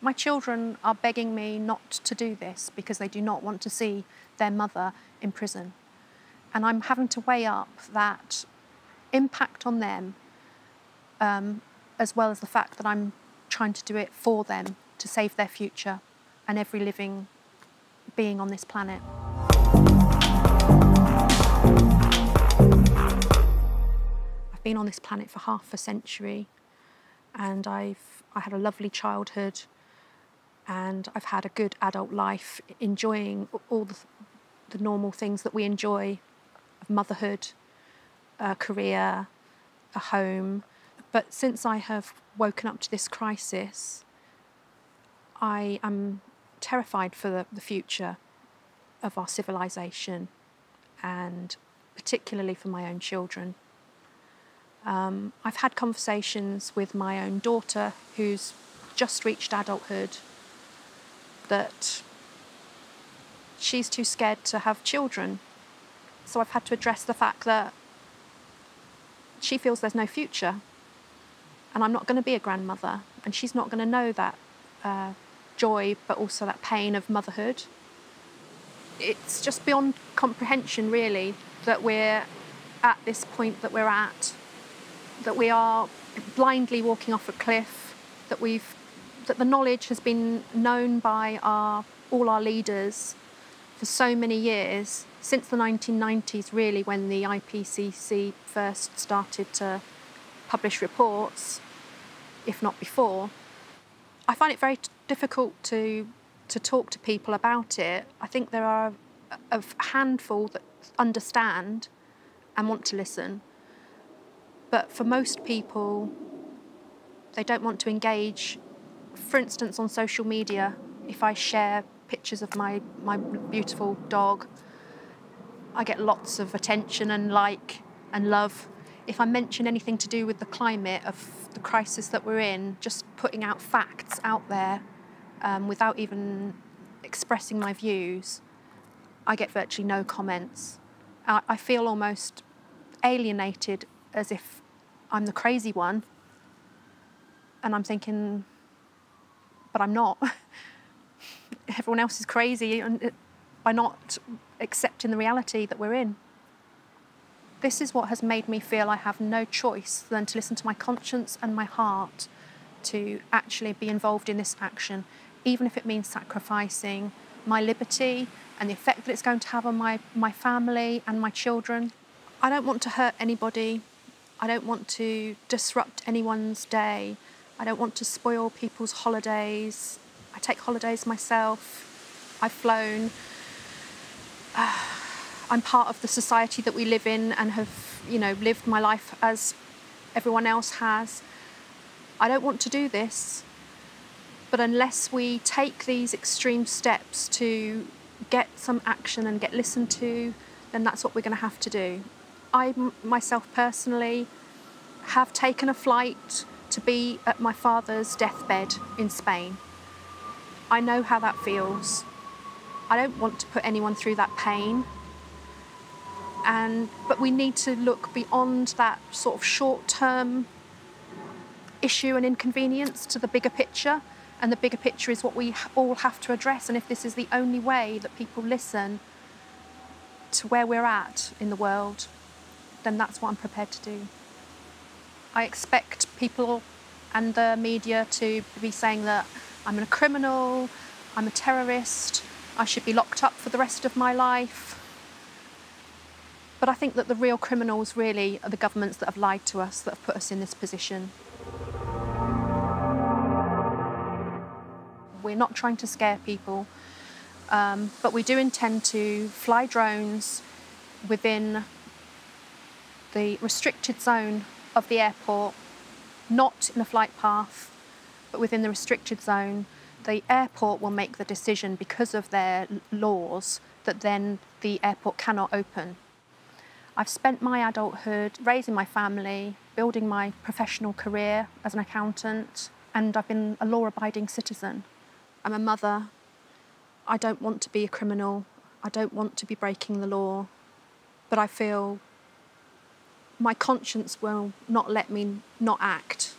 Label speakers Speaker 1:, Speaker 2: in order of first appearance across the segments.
Speaker 1: My children are begging me not to do this because they do not want to see their mother in prison. And I'm having to weigh up that impact on them, as well as the fact that I'm trying to do it for them to save their future and every living being on this planet. I've been on this planet for half a century, and I had a lovely childhood, and I've had a good adult life, enjoying all the normal things that we enjoy of motherhood, a career, a home. But since I have woken up to this crisis, I am terrified for the future of our civilization, and particularly for my own children. I've had conversations with my own daughter, who's just reached adulthood, that she's too scared to have children. So I've had to address the fact that she feels there's no future, and I'm not going to be a grandmother, and she's not going to know that joy, but also that pain of motherhood. It's just beyond comprehension, really, that we're at this point that we're at, that we are blindly walking off a cliff, that the knowledge has been known by all our leaders for so many years, since the 1990s, really, when the IPCC first started to publish reports, if not before. I find it very difficult to talk to people about it. I think there are a handful that understand and want to listen, but for most people, they don't want to engage. For instance, on social media, if I share pictures of my beautiful dog, I get lots of attention and like and love. If I mention anything to do with the climate, of the crisis that we're in, just putting out facts out there without even expressing my views, I get virtually no comments. I feel almost alienated, as if I'm the crazy one, and I'm thinking, but I'm not. Everyone else is crazy by not accepting the reality that we're in. This is what has made me feel I have no choice than to listen to my conscience and my heart to actually be involved in this action, even if it means sacrificing my liberty and the effect that it's going to have on my family and my children. I don't want to hurt anybody. I don't want to disrupt anyone's day. I don't want to spoil people's holidays. I take holidays myself. I've flown. I'm part of the society that we live in and have, lived my life as everyone else has. I don't want to do this, but unless we take these extreme steps to get some action and get listened to, then that's what we're going to have to do. I myself personally have taken a flight to be at my father's deathbed in Spain. I know how that feels. I don't want to put anyone through that pain. But we need to look beyond that sort of short-term issue and inconvenience to the bigger picture. And the bigger picture is what we all have to address. And if this is the only way that people listen to where we're at in the world, then that's what I'm prepared to do. I expect people and the media to be saying that I'm a criminal, I'm a terrorist, I should be locked up for the rest of my life. But I think that the real criminals really are the governments that have lied to us, that have put us in this position. We're not trying to scare people, but we do intend to fly drones within the restricted zone of the airport, not in a flight path, but within the restricted zone. The airport will make the decision, because of their laws, that then the airport cannot open. I've spent my adulthood raising my family, building my professional career as an accountant, and I've been a law-abiding citizen. I'm a mother. I don't want to be a criminal. I don't want to be breaking the law, but I feel my conscience will not let me not act.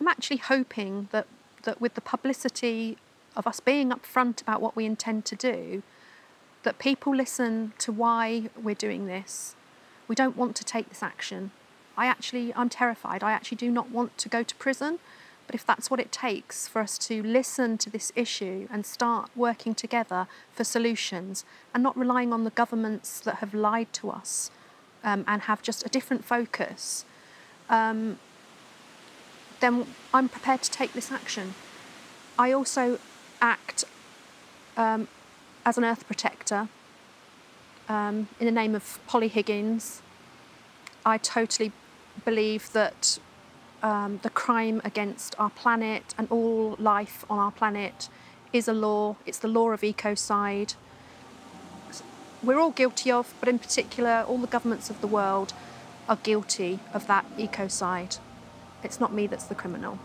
Speaker 1: I'm actually hoping that that with the publicity of us being upfront about what we intend to do, that people listen to why we're doing this. We don't want to take this action. I'm terrified. I actually do not want to go to prison. But if that's what it takes for us to listen to this issue and start working together for solutions and not relying on the governments that have lied to us and have just a different focus, then I'm prepared to take this action. I also act as an earth protector in the name of Polly Higgins. I totally believe that the crime against our planet and all life on our planet is a law. It's the law of ecocide. We're all guilty of, but in particular, all the governments of the world are guilty of that ecocide. It's not me that's the criminal.